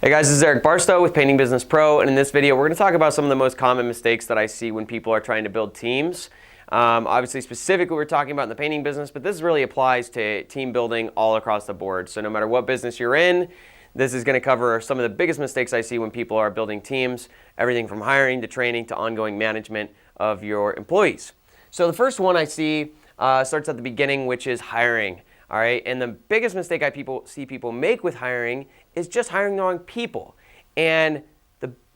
Hey guys, this is Eric Barstow with Painting Business Pro, and in this video we're going to talk about some of the most common mistakes that I see when people are trying to build teams. Obviously specifically we're talking about in the painting business, but this really applies to team building all across the board. So no matter what business you're in, this is going to cover some of the biggest mistakes I see when people are building teams, everything from hiring to training to ongoing management of your employees. So the first one I see starts at the beginning, which is hiring. All right, and the biggest mistake I see people make with hiring is just hiring the wrong people. And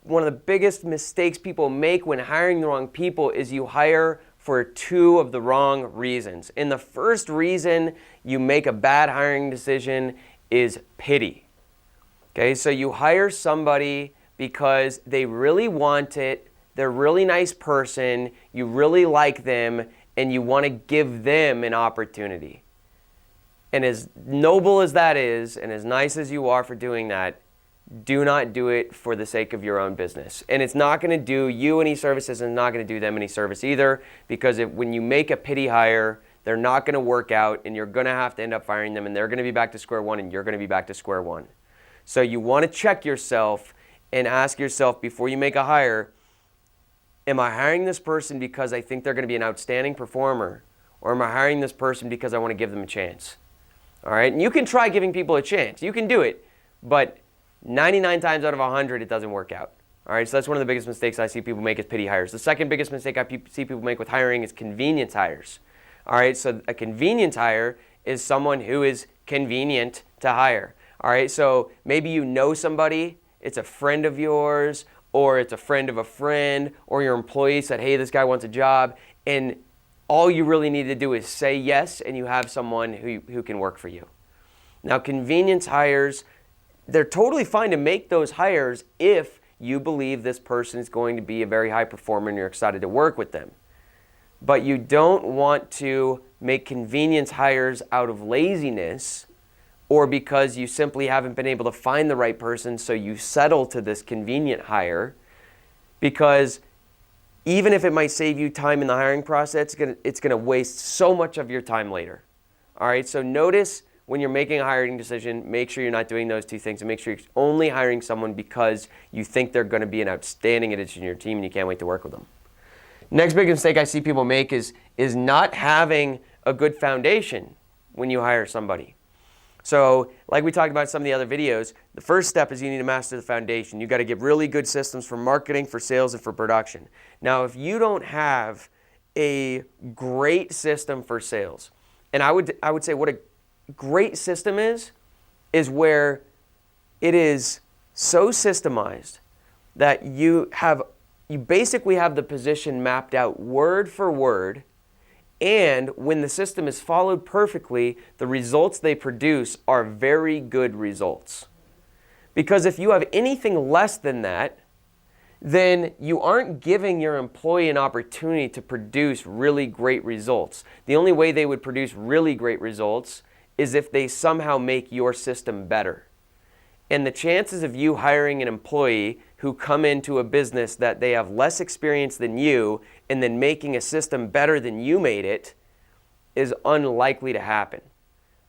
one of the biggest mistakes people make when hiring the wrong people is you hire for two of the wrong reasons. And the first reason you make a bad hiring decision is pity. Okay, so you hire somebody because they really want it, they're a really nice person, you really like them, and you want to give them an opportunity. And as noble as that is, and as nice as you are for doing that, do not do it for the sake of your own business. And it's not going to do you any services, and not going to do them any service either, because when you make a pity hire, they're not going to work out, and you're going to have to end up firing them, and they're going to be back to square one, and you're going to be back to square one. So you want to check yourself and ask yourself before you make a hire, am I hiring this person because I think they're going to be an outstanding performer, or am I hiring this person because I want to give them a chance? All right, and you can try giving people a chance. You can do it, but 99 times out of 100, it doesn't work out. All right, so that's one of the biggest mistakes I see people make is pity hires. The second biggest mistake I see people make with hiring is convenience hires. All right, so a convenience hire is someone who is convenient to hire. All right, so maybe you know somebody, it's a friend of yours, or it's a friend of a friend, or your employee said, hey, this guy wants a job, and all you really need to do is say yes, and you have someone who can work for you. Now, convenience hires, they're totally fine to make those hires if you believe this person is going to be a very high performer and you're excited to work with them. But you don't want to make convenience hires out of laziness or because you simply haven't been able to find the right person, so you settle to this convenient hire, because even if it might save you time in the hiring process, it's going to waste so much of your time later. All right, so notice when you're making a hiring decision, make sure you're not doing those two things, and make sure you're only hiring someone because you think they're going to be an outstanding addition to your team and you can't wait to work with them. Next big mistake I see people make is not having a good foundation when you hire somebody. So like we talked about in some of the other videos, the first step is you need to master the foundation. You've got to get really good systems for marketing, for sales, and for production. Now, if you don't have a great system for sales, and I would say what a great system is where it is so systemized that you basically have the position mapped out word for word, and when the system is followed perfectly, the results they produce are very good results. Because if you have anything less than that, then you aren't giving your employee an opportunity to produce really great results. The only way they would produce really great results is if they somehow make your system better. And the chances of you hiring an employee who come into a business that they have less experience than you and then making a system better than you made it is unlikely to happen.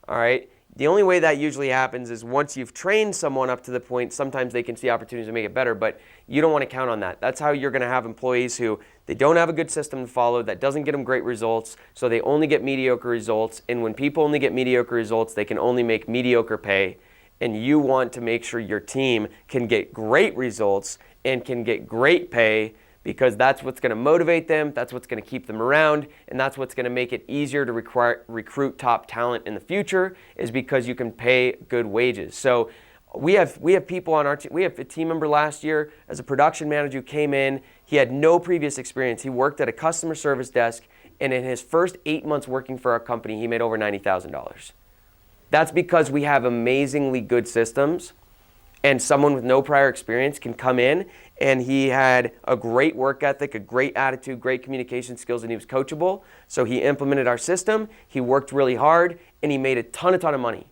All right? The only way that usually happens is once you've trained someone up to the point, sometimes they can see opportunities to make it better, but you don't want to count on that. That's how you're going to have employees who they don't have a good system to follow, that doesn't get them great results, so they only get mediocre results. And when people only get mediocre results, they can only make mediocre pay. And you want to make sure your team can get great results and can get great pay, because that's what's going to motivate them, that's what's going to keep them around, and that's what's going to make it easier to recruit top talent in the future, is because you can pay good wages. So we have people on our team. We have a team member last year as a production manager who came in. He had no previous experience. He worked at a customer service desk, and in his first 8 months working for our company, he made over $90,000. That's because we have amazingly good systems, and someone with no prior experience can come in, and he had a great work ethic, a great attitude, great communication skills, and he was coachable. So he implemented our system, he worked really hard, and he made a ton of money.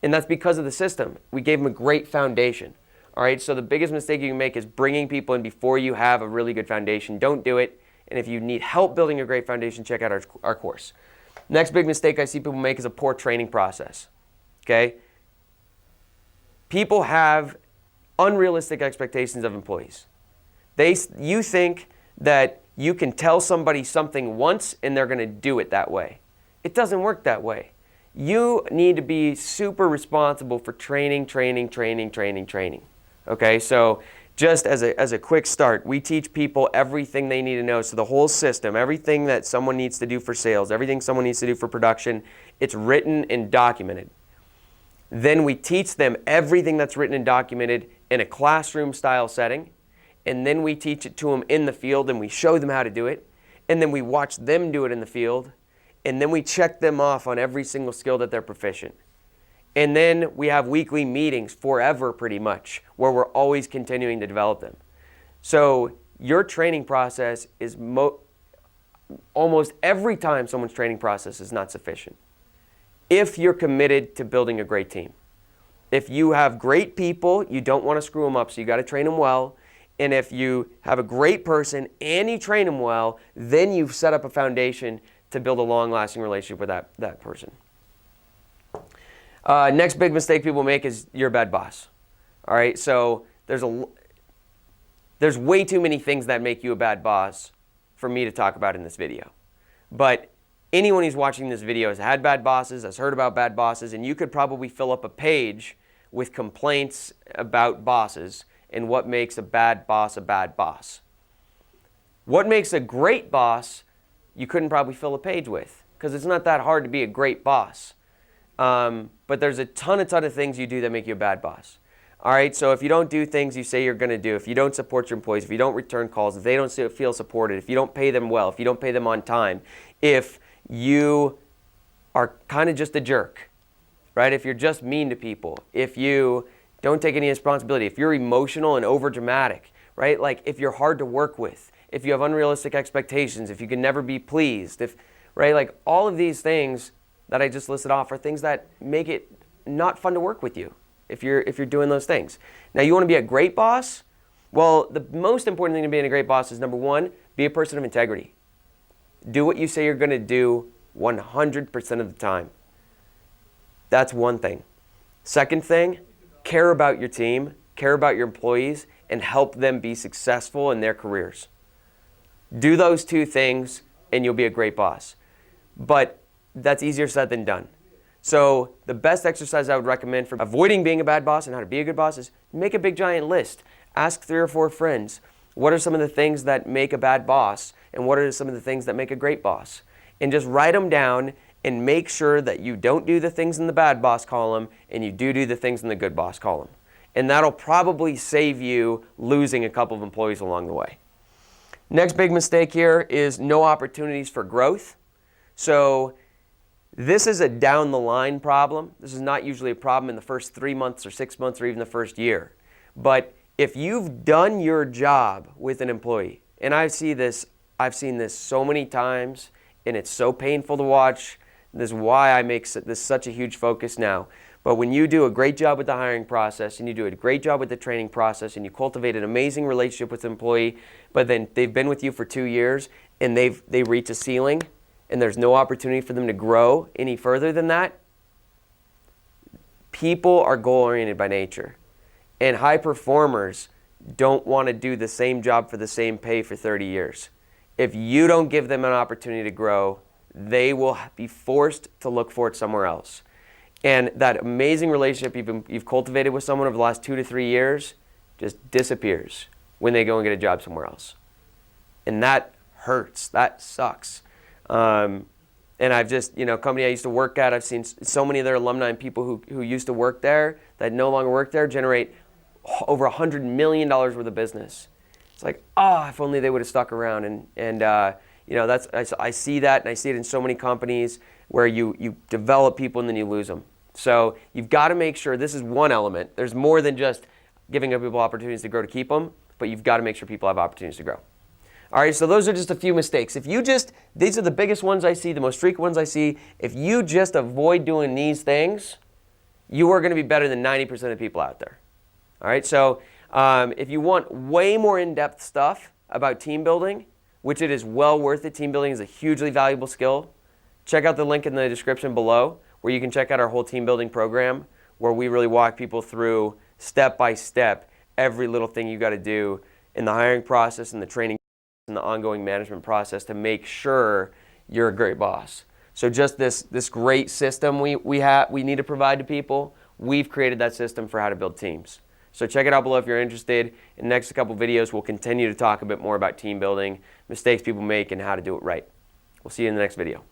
And that's because of the system. We gave him a great foundation. All right, so the biggest mistake you can make is bringing people in before you have a really good foundation. Don't do it. And if you need help building a great foundation, check out our course. Next big mistake I see people make is a poor training process. Okay? People have unrealistic expectations of employees. You think that you can tell somebody something once and they're going to do it that way. It doesn't work that way. You need to be super responsible for training. Okay, so just as a quick start, we teach people everything they need to know. So the whole system, everything that someone needs to do for sales, everything someone needs to do for production, it's written and documented. Then we teach them everything that's written and documented in a classroom style setting. And then we teach it to them in the field and we show them how to do it. And then we watch them do it in the field. And then we check them off on every single skill that they're proficient. And then we have weekly meetings forever pretty much, where we're always continuing to develop them. So your training process is almost every time someone's training process is not sufficient. If you're committed to building a great team. If you have great people, you don't want to screw them up, so you got to train them well. And if you have a great person and you train them well, then you've set up a foundation to build a long-lasting relationship with that person. Next big mistake people make is you're a bad boss. All right, so there's way too many things that make you a bad boss for me to talk about in this video. But anyone who's watching this video has had bad bosses, has heard about bad bosses, and you could probably fill up a page with complaints about bosses and what makes a bad boss a bad boss. What makes a great boss, you couldn't probably fill a page with, because it's not that hard to be a great boss. But there's a ton of things you do that make you a bad boss. All right, so if you don't do things you say you're going to do, if you don't support your employees, if you don't return calls, if they don't feel supported, if you don't pay them well, if you don't pay them on time, if you are kind of just a jerk, right? If you're just mean to people, if you don't take any responsibility, if you're emotional and overdramatic, right? Like if you're hard to work with, if you have unrealistic expectations, if you can never be pleased, right? Like all of these things that I just listed off are things that make it not fun to work with you if you're doing those things. Now you want to be a great boss? Well, the most important thing to being a great boss is, number one, be a person of integrity. Do what you say you're going to do 100% of the time. That's one thing. Second thing, care about your team, care about your employees, and help them be successful in their careers. Do those two things and you'll be a great boss. But that's easier said than done. So the best exercise I would recommend for avoiding being a bad boss and how to be a good boss is make a big giant list. Ask 3 or 4 friends, what are some of the things that make a bad boss and what are some of the things that make a great boss? And just write them down and make sure that you don't do the things in the bad boss column and you do the things in the good boss column. And that'll probably save you losing a couple of employees along the way. Next big mistake here is no opportunities for growth. So this is a down the line problem. This is not usually a problem in the first 3 months or 6 months or even the first year. But if you've done your job with an employee, and I've seen this so many times, and it's so painful to watch. This is why I make this such a huge focus now. But when you do a great job with the hiring process, and you do a great job with the training process, and you cultivate an amazing relationship with the employee, but then they've been with you for 2 years, and they reach a ceiling, and there's no opportunity for them to grow any further than that, people are goal-oriented by nature. And high performers don't want to do the same job for the same pay for 30 years. If you don't give them an opportunity to grow, they will be forced to look for it somewhere else. And that amazing relationship you've cultivated with someone over the last 2 to 3 years just disappears when they go and get a job somewhere else. And that hurts. That sucks. And I've just, company I used to work at, I've seen so many of their alumni and people who used to work there that no longer work there generate over $100 million worth of business. It's like, if only they would have stuck around. I see that, and I see it in so many companies where you develop people and then you lose them. So you've got to make sure this is one element. There's more than just giving people opportunities to grow to keep them, but you've got to make sure people have opportunities to grow. All right, so those are just a few mistakes. These are the biggest ones I see, the most frequent ones I see. If you just avoid doing these things, you are going to be better than 90% of people out there. All right, so if you want way more in-depth stuff about team building, which it is well worth it, team building is a hugely valuable skill, check out the link in the description below where you can check out our whole team building program where we really walk people through step by step every little thing you got to do in the hiring process and the training and the ongoing management process to make sure you're a great boss. So just this great system we need to provide to people, we've created that system for how to build teams. So check it out below if you're interested. In the next couple videos, we'll continue to talk a bit more about team building, mistakes people make, and how to do it right. We'll see you in the next video.